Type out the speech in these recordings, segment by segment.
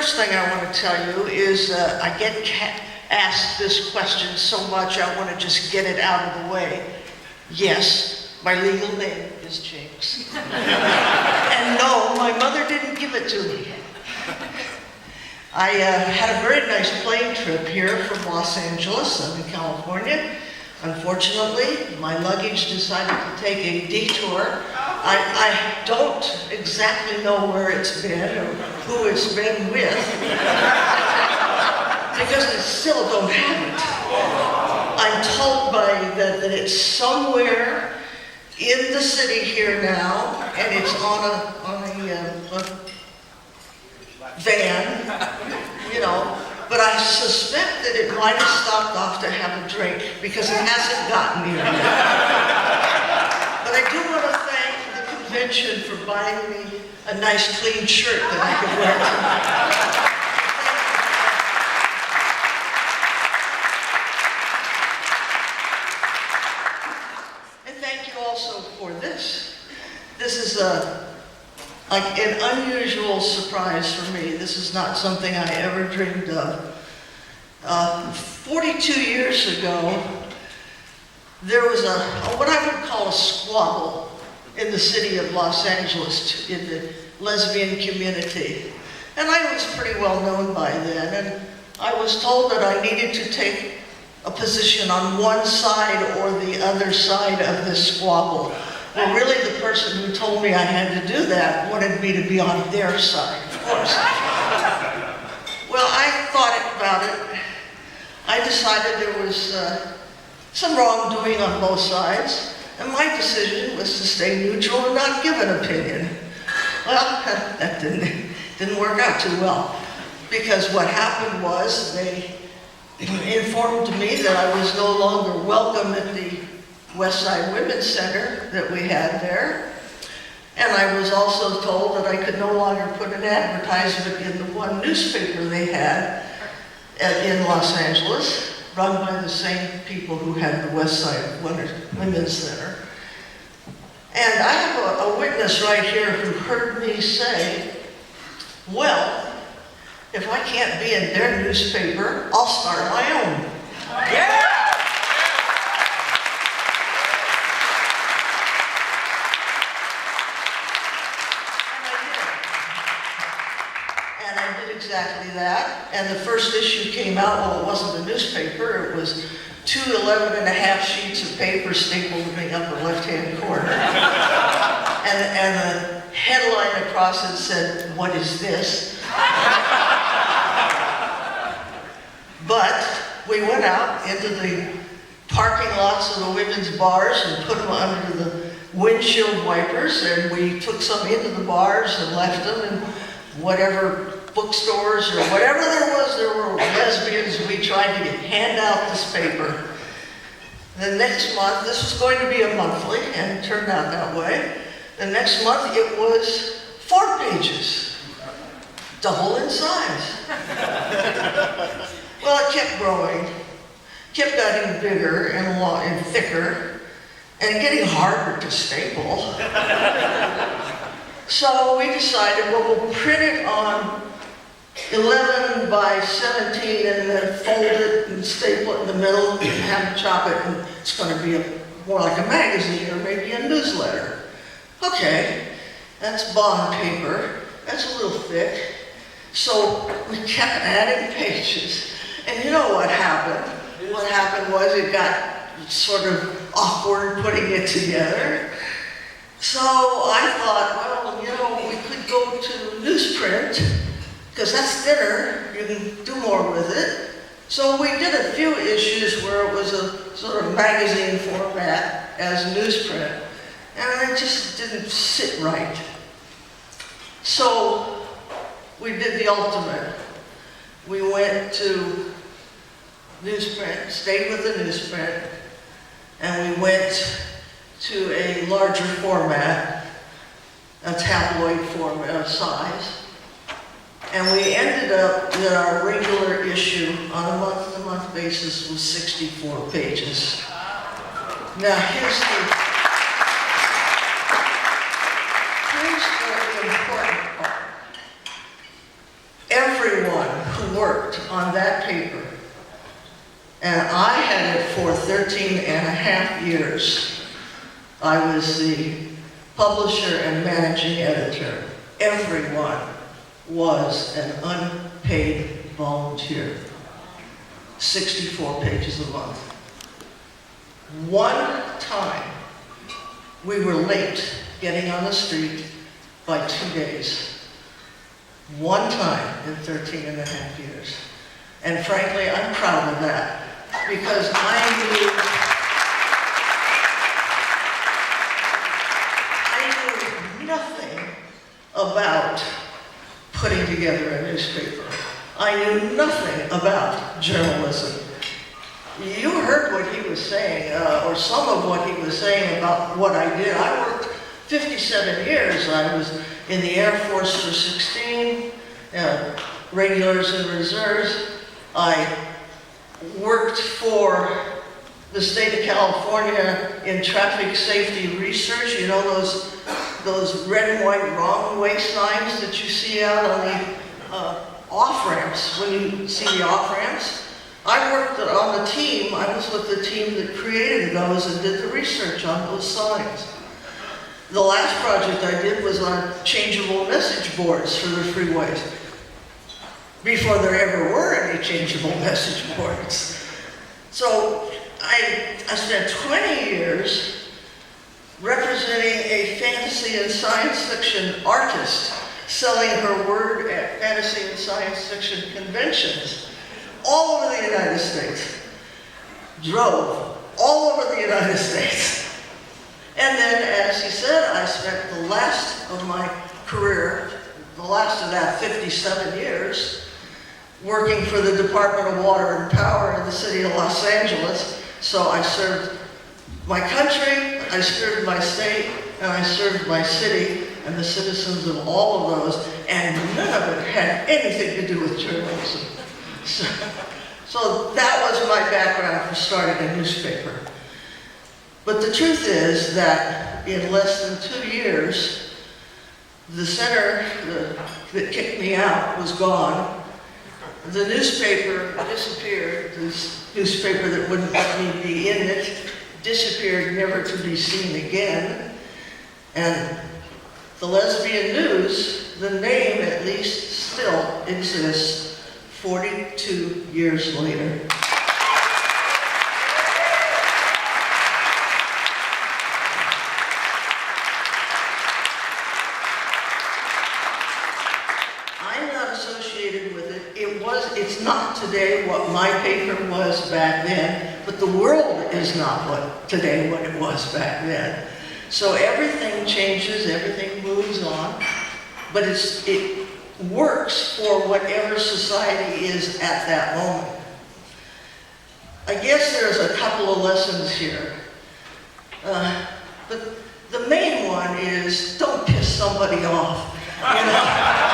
first thing I want to tell you is I get asked this question so much, I want to just get it out of the way. Yes, my legal name is Jinx. And no, my mother didn't give it to me. I had a very nice plane trip here from Los Angeles. I'm in California. Unfortunately, my luggage decided to take a detour. I don't exactly know where it's been or who it's been with, because I still don't have it. I'm told that it's somewhere in the city here now, and it's on a van, you know. But I suspect that it might have stopped off to have a drink because it hasn't gotten here yet. But I do want to thank the convention for buying me a nice clean shirt that I could wear tonight. And thank you also for this. This is like an unusual surprise for me. This is not something I ever dreamed of. 42 years ago, there was what I would call a squabble in the city of Los Angeles in the lesbian community. And I was pretty well known by then, and I was told that I needed to take a position on one side or the other side of this squabble. Well, really, the person who told me I had to do that wanted me to be on their side, of course. Well, I thought about it. I decided there was some wrongdoing on both sides, and my decision was to stay neutral and not give an opinion. Well, that didn't work out too well, because what happened was they informed me that I was no longer welcome at the Westside Women's Center that we had there. And I was also told that I could no longer put an advertisement in the one newspaper they had in Los Angeles, run by the same people who had the Westside Women's Center. And I have a witness right here who heard me say, well, if I can't be in their newspaper, I'll start my own. Yeah! Exactly that. And the first issue came out, well, it wasn't a newspaper, it was 2 11.5 sheets of paper stapled in the upper left-hand corner. and the headline across it said, "What is this?" But we went out into the parking lots of the women's bars and put them under the windshield wipers, and we took some into the bars and left them in whatever bookstores or whatever there were lesbians. We tried to hand out this paper. The next month, this was going to be a monthly, and it turned out that way. The next month, it was 4 pages, double in size. Well, it kept growing, kept getting bigger and thicker, and getting harder to staple. So we decided, well, we'll print it on 11 by 17 and then fold it and staple it in the middle and have it chop it, and it's going to be more like a magazine or maybe a newsletter. Okay, that's bond paper. That's a little thick. So we kept adding pages. And you know what happened? What happened was it got sort of awkward putting it together. So I thought, well, you know, we could go to newsprint, because that's thinner, you can do more with it. So we did a few issues where it was a sort of magazine format as newsprint, and it just didn't sit right. So we did the ultimate. We went to newsprint, stayed with the newsprint, and we went to a larger format, a tabloid format size. And we ended up that our regular issue on a month-to-month basis was 64 pages. Now here's the important part. Everyone on that paper, and I had it for 13 and a half years. I was the publisher and managing editor. Everyone was an unpaid volunteer. 64 pages a month. One time, we were late getting on the street by 2 days. One time in 13 and a half years. And frankly, I'm proud of that, because I knew nothing about putting together a newspaper. I knew nothing about journalism. You heard what he was saying, or some of what he was saying about what I did. I worked 57 years. I was in the Air Force for 16, regulars and reserves. I worked for the state of California in traffic safety research. You know those red and white wrong way signs that you see out on the off-ramps, when you see the off-ramps? I worked on the team. I was with the team that created those and did the research on those signs. The last project I did was on changeable message boards for the freeways, before there ever were any changeable message boards. So I spent 20 years representing a fantasy and science fiction artist, selling her word at fantasy and science fiction conventions all over the United States. Drove all over the United States. And then, as he said, I spent the last of my career, the last of that 57 years, working for the Department of Water and Power in the city of Los Angeles. So I served my country, I served my state, and I served my city and the citizens of all of those, and none of it had anything to do with journalism. So that was my background for starting a newspaper. But the truth is that in less than 2 years, the center that kicked me out was gone. The newspaper disappeared. This newspaper that wouldn't let me be in it disappeared, never to be seen again. And the Lesbian News, the name at least, still exists 42 years later. It's not today what my paper was back then, but the world is not what it was back then. So everything changes, everything moves on, but it works for whatever society is at that moment. I guess there's a couple of lessons here. But the main one is don't piss somebody off. You know?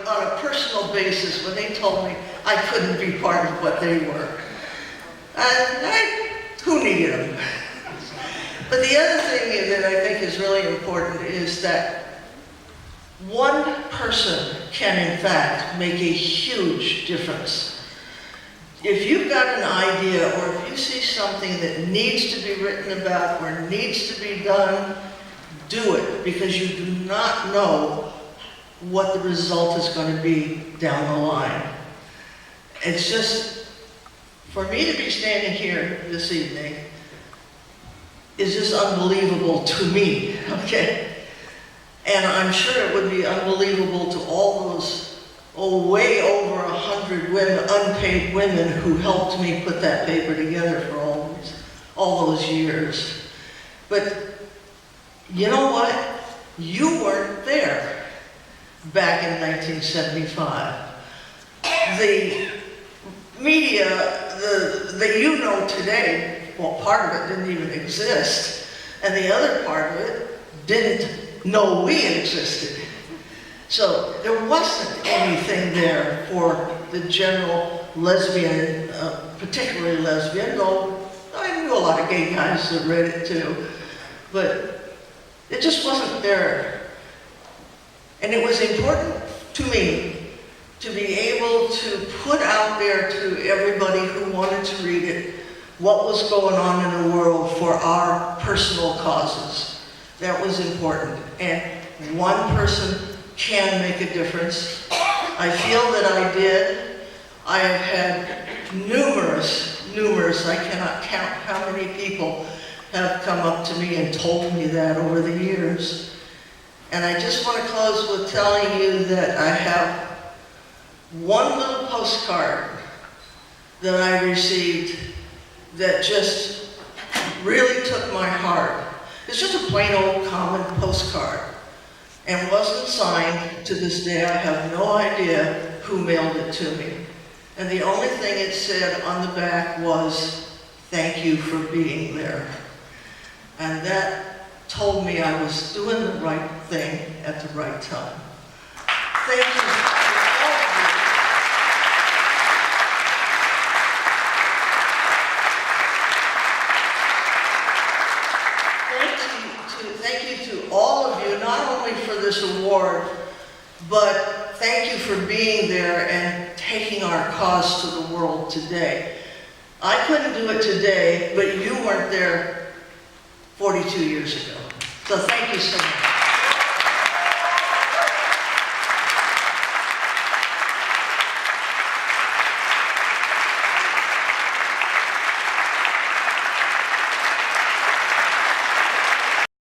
On a personal basis when they told me I couldn't be part of what they were. Who needed them? But the other thing that I think is really important is that one person can in fact make a huge difference. If you've got an idea, or if you see something that needs to be written about or needs to be done, do it, because you do not know what the result is going to be down the line. It's just, for me to be standing here this evening is just unbelievable to me, okay? And I'm sure it would be unbelievable to all those, way over 100 women, unpaid women who helped me put that paper together for all those years. But you know what? You weren't there back in 1975. The media that you know today, well, part of it didn't even exist, and the other part of it didn't know we existed. So there wasn't anything there for the general lesbian, particularly lesbian, though I knew a lot of gay guys that read it too, but it just wasn't there. And it was important to to me, to be able to put out there to everybody who wanted to read it what was going on in the world for our personal causes. That was important. And one person can make a difference. I feel that I did. I have had numerous, I cannot count how many people have come up to me and told me that over the years. And I just want to close with telling you that I have one little postcard that I received that just really took my heart. It's just a plain old common postcard and wasn't signed. To this day, I have no idea who mailed it to me. And the only thing it said on the back was, "Thank you for being there." And that told me I was doing the right thing at the right time. Thank you to all of you. Thank you to all of you, not only for this award, but thank you for being there and taking our cause to the world today. I couldn't do it today, but you weren't there 42 years ago. So thank you so much.